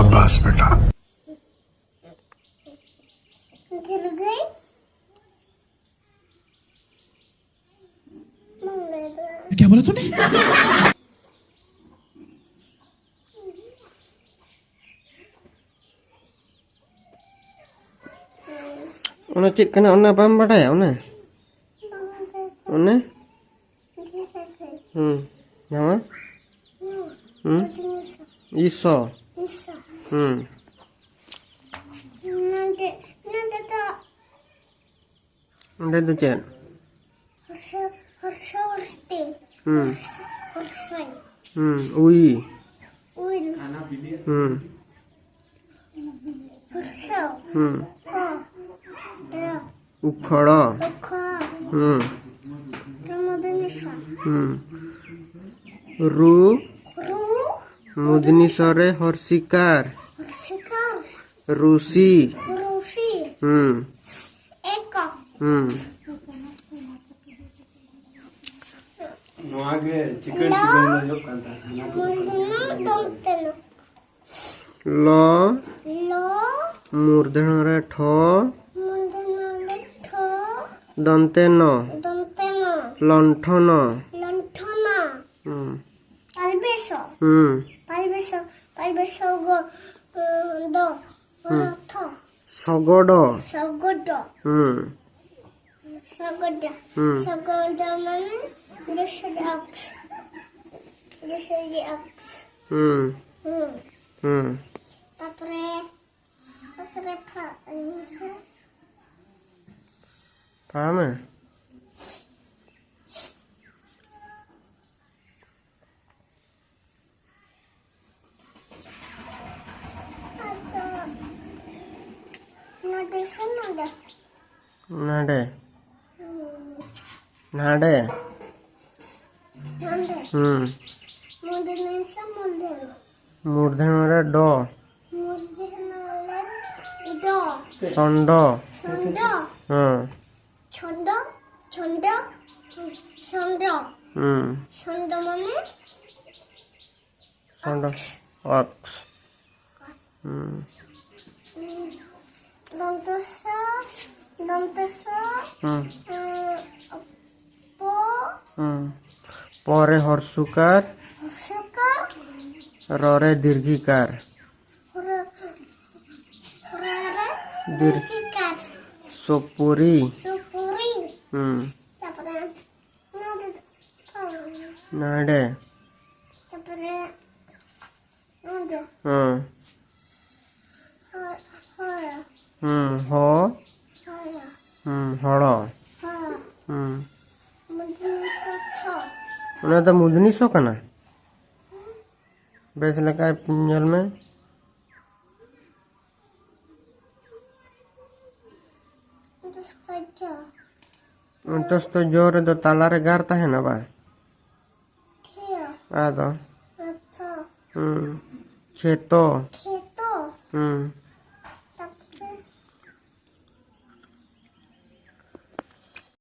शाबाश बेटा। गिर गई। क्या बोला तूने? Una cik kena una paham pada ya una? Una? Nama? Iso. Isa. Nanti tak Udah tuh cik. Horse. Horsai. Ui. Win. Horse. Ya. Uphara. Oka. Ramadhanisa. Ru. Ru. Mudni sore horsikar. Horsikar. Rusi. Rusi. Eka. Mundana domtena. Lo. Lo. Murdhanore tho. Mundana letho. Danteno. Domtena. Lantana. Lantana. Palbeso. Palbeso go do. Tho. Sogodo. Sagoda. Sagoda. Sagoda mana? This is the ox. This is the ox. Tapre pa. Ini sah. Paham ya? Nada sana dah. Nade. Nada. Hmm. Mundana sa mundana. Murdhanore do. Mundana do. Sondo. Sondo. Chondo. Chondo. Sondo. Sondo mana? Sondo. Ox. Dantasa. Po. Pore horsukar. Sukar. Rore dirghikar. Rara. Dir. Dirkikar. Sopuri. Supuri. Tapre. Nada. Nade. Tapre. Nada. Hoya. Ho. Hoya. Holo. Hoya. Mundana sa tho. Una तो मुदनी सो कना base लगा पिंजल में उन्टस तो जोर दो तालारे गारता है ना बा Kia. आ दो Atho. छेतो Keto.